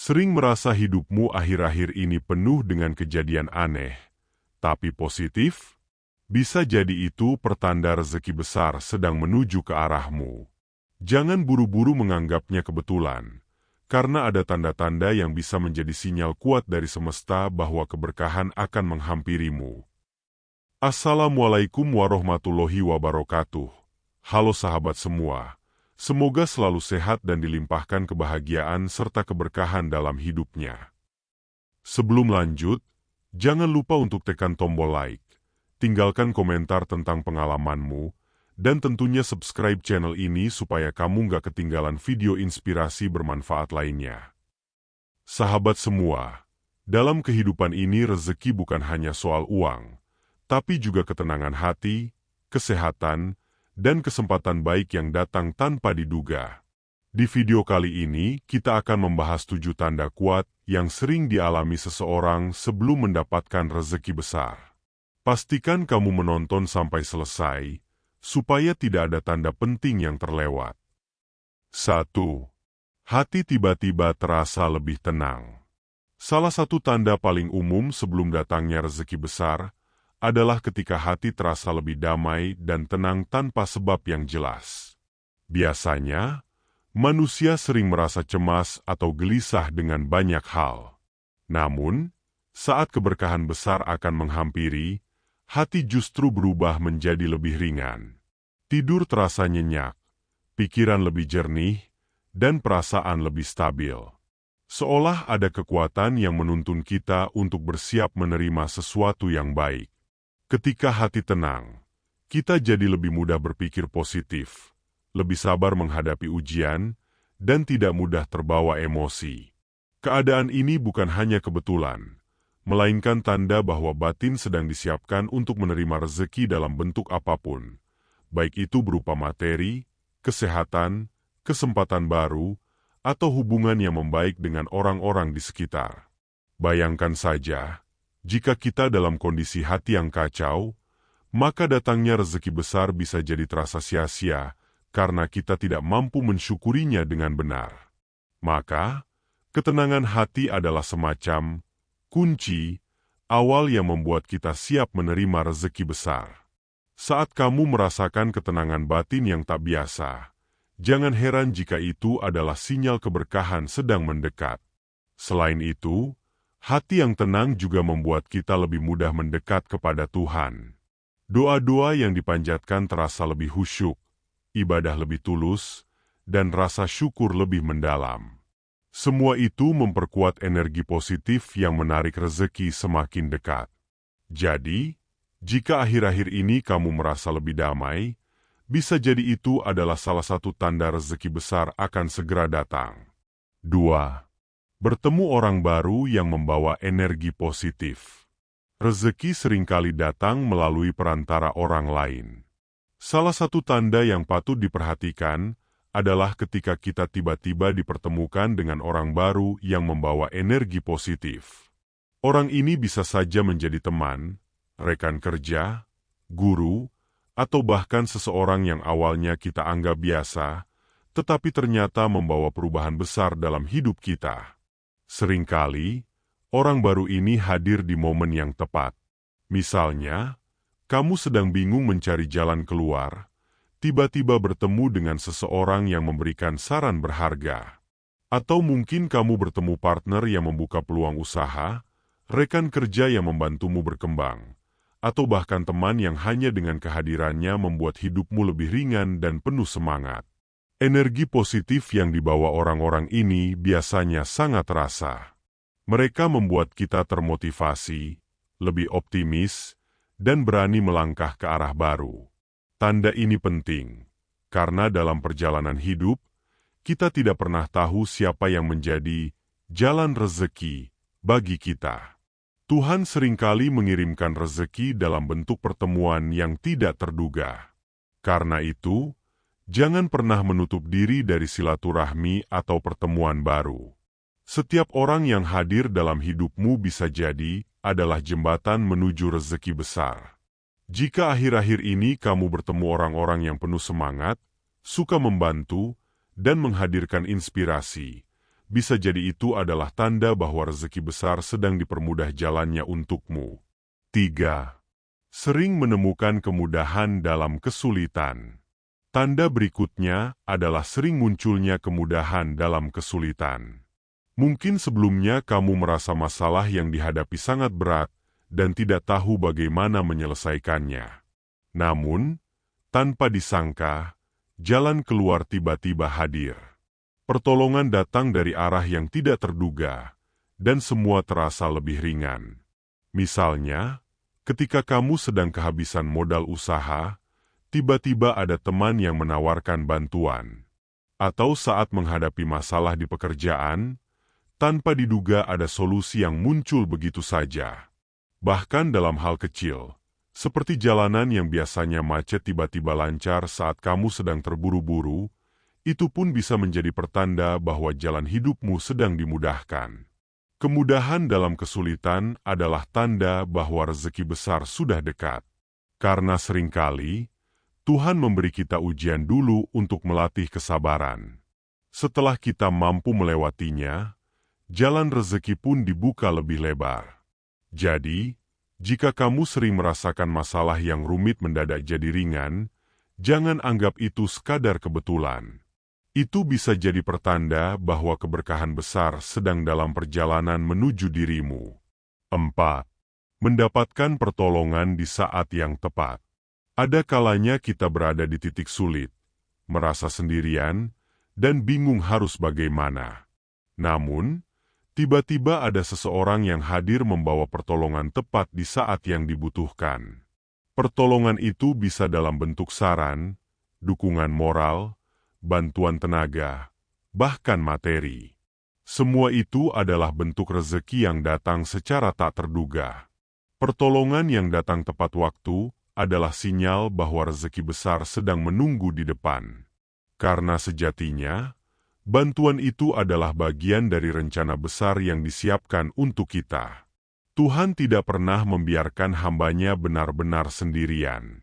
Sering merasa hidupmu akhir-akhir ini penuh dengan kejadian aneh, tapi positif? Bisa jadi itu pertanda rezeki besar sedang menuju ke arahmu. Jangan buru-buru menganggapnya kebetulan, karena ada tanda-tanda yang bisa menjadi sinyal kuat dari semesta bahwa keberkahan akan menghampirimu. Assalamualaikum warahmatullahi wabarakatuh. Halo sahabat semua. Semoga selalu sehat dan dilimpahkan kebahagiaan serta keberkahan dalam hidupnya. Sebelum lanjut, jangan lupa untuk tekan tombol like, tinggalkan komentar tentang pengalamanmu, dan tentunya subscribe channel ini supaya kamu nggak ketinggalan video inspirasi bermanfaat lainnya. Sahabat semua, dalam kehidupan ini rezeki bukan hanya soal uang, tapi juga ketenangan hati, kesehatan, dan kesempatan baik yang datang tanpa diduga. Di video kali ini, kita akan membahas 7 tanda kuat yang sering dialami seseorang sebelum mendapatkan rezeki besar. Pastikan kamu menonton sampai selesai, supaya tidak ada tanda penting yang terlewat. 1. Hati tiba-tiba terasa lebih tenang. Salah satu tanda paling umum sebelum datangnya rezeki besar adalah ketika hati terasa lebih damai dan tenang tanpa sebab yang jelas. Biasanya, manusia sering merasa cemas atau gelisah dengan banyak hal. Namun, saat keberkahan besar akan menghampiri, hati justru berubah menjadi lebih ringan. Tidur terasa nyenyak, pikiran lebih jernih, dan perasaan lebih stabil. Seolah ada kekuatan yang menuntun kita untuk bersiap menerima sesuatu yang baik. Ketika hati tenang, kita jadi lebih mudah berpikir positif, lebih sabar menghadapi ujian, dan tidak mudah terbawa emosi. Keadaan ini bukan hanya kebetulan, melainkan tanda bahwa batin sedang disiapkan untuk menerima rezeki dalam bentuk apapun, baik itu berupa materi, kesehatan, kesempatan baru, atau hubungan yang membaik dengan orang-orang di sekitar. Bayangkan saja, jika kita dalam kondisi hati yang kacau, maka datangnya rezeki besar bisa jadi terasa sia-sia karena kita tidak mampu mensyukurinya dengan benar. Maka, ketenangan hati adalah semacam kunci awal yang membuat kita siap menerima rezeki besar. Saat kamu merasakan ketenangan batin yang tak biasa, jangan heran jika itu adalah sinyal keberkahan sedang mendekat. Selain itu, hati yang tenang juga membuat kita lebih mudah mendekat kepada Tuhan. Doa-doa yang dipanjatkan terasa lebih khusyuk, ibadah lebih tulus, dan rasa syukur lebih mendalam. Semua itu memperkuat energi positif yang menarik rezeki semakin dekat. Jadi, jika akhir-akhir ini kamu merasa lebih damai, bisa jadi itu adalah salah satu tanda rezeki besar akan segera datang. 2. Bertemu orang baru yang membawa energi positif. Rezeki seringkali datang melalui perantara orang lain. Salah satu tanda yang patut diperhatikan adalah ketika kita tiba-tiba dipertemukan dengan orang baru yang membawa energi positif. Orang ini bisa saja menjadi teman, rekan kerja, guru, atau bahkan seseorang yang awalnya kita anggap biasa, tetapi ternyata membawa perubahan besar dalam hidup kita. Seringkali, orang baru ini hadir di momen yang tepat. Misalnya, kamu sedang bingung mencari jalan keluar, tiba-tiba bertemu dengan seseorang yang memberikan saran berharga. Atau mungkin kamu bertemu partner yang membuka peluang usaha, rekan kerja yang membantumu berkembang, atau bahkan teman yang hanya dengan kehadirannya membuat hidupmu lebih ringan dan penuh semangat. Energi positif yang dibawa orang-orang ini biasanya sangat terasa. Mereka membuat kita termotivasi, lebih optimis, dan berani melangkah ke arah baru. Tanda ini penting, karena dalam perjalanan hidup, kita tidak pernah tahu siapa yang menjadi jalan rezeki bagi kita. Tuhan seringkali mengirimkan rezeki dalam bentuk pertemuan yang tidak terduga. Karena itu, jangan pernah menutup diri dari silaturahmi atau pertemuan baru. Setiap orang yang hadir dalam hidupmu bisa jadi adalah jembatan menuju rezeki besar. Jika akhir-akhir ini kamu bertemu orang-orang yang penuh semangat, suka membantu, dan menghadirkan inspirasi, bisa jadi itu adalah tanda bahwa rezeki besar sedang dipermudah jalannya untukmu. 3. Sering menemukan kemudahan dalam kesulitan. Tanda berikutnya adalah sering munculnya kemudahan dalam kesulitan. Mungkin sebelumnya kamu merasa masalah yang dihadapi sangat berat dan tidak tahu bagaimana menyelesaikannya. Namun, tanpa disangka, jalan keluar tiba-tiba hadir. Pertolongan datang dari arah yang tidak terduga, dan semua terasa lebih ringan. Misalnya, ketika kamu sedang kehabisan modal usaha, tiba-tiba ada teman yang menawarkan bantuan. Atau saat menghadapi masalah di pekerjaan, tanpa diduga ada solusi yang muncul begitu saja. Bahkan dalam hal kecil, seperti jalanan yang biasanya macet tiba-tiba lancar saat kamu sedang terburu-buru, itu pun bisa menjadi pertanda bahwa jalan hidupmu sedang dimudahkan. Kemudahan dalam kesulitan adalah tanda bahwa rezeki besar sudah dekat. Karena seringkali, Tuhan memberi kita ujian dulu untuk melatih kesabaran. Setelah kita mampu melewatinya, jalan rezeki pun dibuka lebih lebar. Jadi, jika kamu sering merasakan masalah yang rumit mendadak jadi ringan, jangan anggap itu sekadar kebetulan. Itu bisa jadi pertanda bahwa keberkahan besar sedang dalam perjalanan menuju dirimu. 4. Mendapatkan pertolongan di saat yang tepat. Ada kalanya kita berada di titik sulit, merasa sendirian, dan bingung harus bagaimana. Namun, tiba-tiba ada seseorang yang hadir membawa pertolongan tepat di saat yang dibutuhkan. Pertolongan itu bisa dalam bentuk saran, dukungan moral, bantuan tenaga, bahkan materi. Semua itu adalah bentuk rezeki yang datang secara tak terduga. Pertolongan yang datang tepat waktu adalah sinyal bahwa rezeki besar sedang menunggu di depan. Karena sejatinya, bantuan itu adalah bagian dari rencana besar yang disiapkan untuk kita. Tuhan tidak pernah membiarkan hamba-Nya benar-benar sendirian.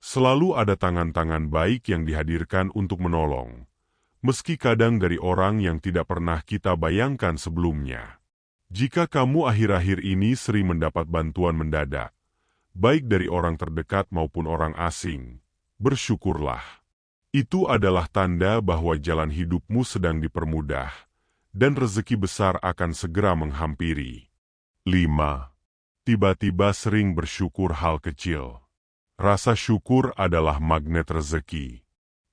Selalu ada tangan-tangan baik yang dihadirkan untuk menolong, meski kadang dari orang yang tidak pernah kita bayangkan sebelumnya. Jika kamu akhir-akhir ini sering mendapat bantuan mendadak, baik dari orang terdekat maupun orang asing, bersyukurlah. Itu adalah tanda bahwa jalan hidupmu sedang dipermudah, dan rezeki besar akan segera menghampiri. 5. Tiba-tiba sering bersyukur hal kecil. Rasa syukur adalah magnet rezeki.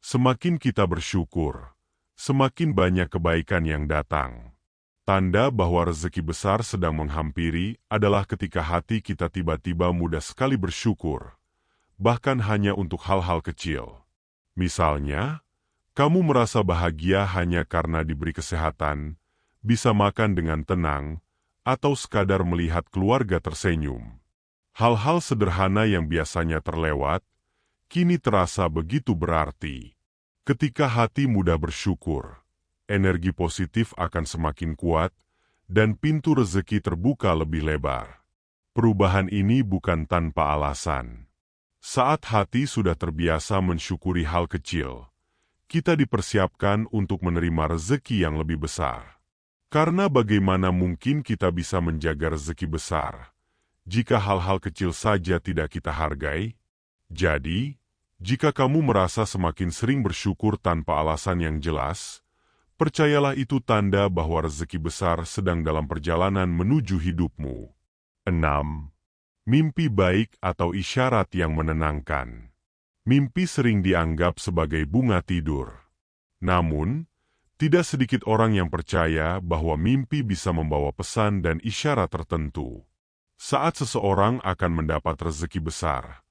Semakin kita bersyukur, semakin banyak kebaikan yang datang. Tanda bahwa rezeki besar sedang menghampiri adalah ketika hati kita tiba-tiba mudah sekali bersyukur, bahkan hanya untuk hal-hal kecil. Misalnya, kamu merasa bahagia hanya karena diberi kesehatan, bisa makan dengan tenang, atau sekadar melihat keluarga tersenyum. Hal-hal sederhana yang biasanya terlewat, kini terasa begitu berarti. Ketika hati mudah bersyukur, energi positif akan semakin kuat, dan pintu rezeki terbuka lebih lebar. Perubahan ini bukan tanpa alasan. Saat hati sudah terbiasa mensyukuri hal kecil, kita dipersiapkan untuk menerima rezeki yang lebih besar. Karena bagaimana mungkin kita bisa menjaga rezeki besar, jika hal-hal kecil saja tidak kita hargai? Jadi, jika kamu merasa semakin sering bersyukur tanpa alasan yang jelas, percayalah itu tanda bahwa rezeki besar sedang dalam perjalanan menuju hidupmu. 6. Mimpi baik atau isyarat yang menenangkan. Mimpi sering dianggap sebagai bunga tidur. Namun, tidak sedikit orang yang percaya bahwa mimpi bisa membawa pesan dan isyarat tertentu. Saat seseorang akan mendapat rezeki besar,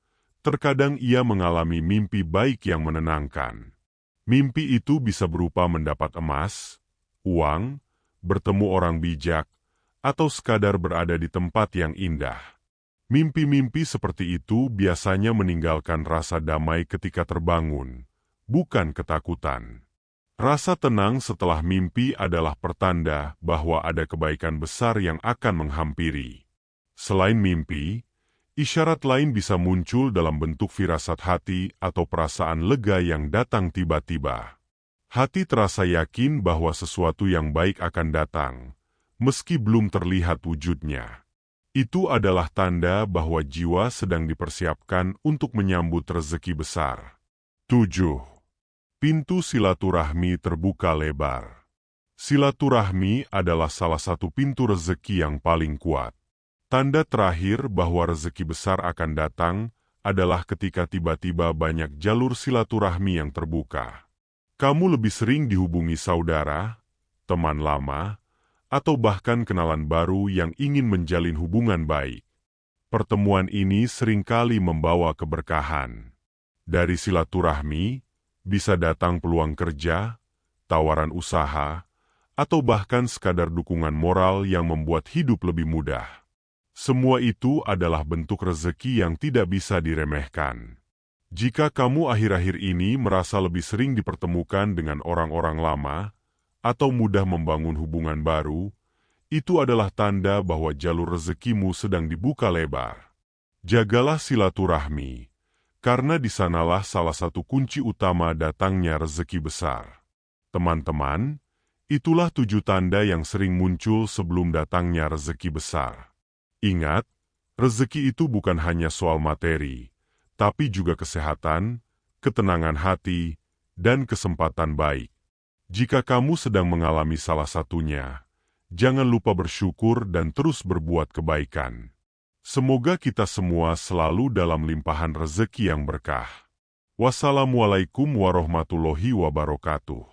terkadang ia mengalami mimpi baik yang menenangkan. Mimpi itu bisa berupa mendapat emas, uang, bertemu orang bijak, atau sekadar berada di tempat yang indah. Mimpi-mimpi seperti itu biasanya meninggalkan rasa damai ketika terbangun, bukan ketakutan. Rasa tenang setelah mimpi adalah pertanda bahwa ada kebaikan besar yang akan menghampiri. Selain mimpi, isyarat lain bisa muncul dalam bentuk firasat hati atau perasaan lega yang datang tiba-tiba. Hati terasa yakin bahwa sesuatu yang baik akan datang, meski belum terlihat wujudnya. Itu adalah tanda bahwa jiwa sedang dipersiapkan untuk menyambut rezeki besar. 7. Pintu silaturahmi terbuka lebar. Silaturahmi adalah salah satu pintu rezeki yang paling kuat. Tanda terakhir bahwa rezeki besar akan datang adalah ketika tiba-tiba banyak jalur silaturahmi yang terbuka. Kamu lebih sering dihubungi saudara, teman lama, atau bahkan kenalan baru yang ingin menjalin hubungan baik. Pertemuan ini seringkali membawa keberkahan. Dari silaturahmi, bisa datang peluang kerja, tawaran usaha, atau bahkan sekadar dukungan moral yang membuat hidup lebih mudah. Semua itu adalah bentuk rezeki yang tidak bisa diremehkan. Jika kamu akhir-akhir ini merasa lebih sering dipertemukan dengan orang-orang lama, atau mudah membangun hubungan baru, itu adalah tanda bahwa jalur rezekimu sedang dibuka lebar. Jagalah silaturahmi, karena di sanalah salah satu kunci utama datangnya rezeki besar. Teman-teman, itulah 7 tanda yang sering muncul sebelum datangnya rezeki besar. Ingat, rezeki itu bukan hanya soal materi, tapi juga kesehatan, ketenangan hati, dan kesempatan baik. Jika kamu sedang mengalami salah satunya, jangan lupa bersyukur dan terus berbuat kebaikan. Semoga kita semua selalu dalam limpahan rezeki yang berkah. Wassalamualaikum warahmatullahi wabarakatuh.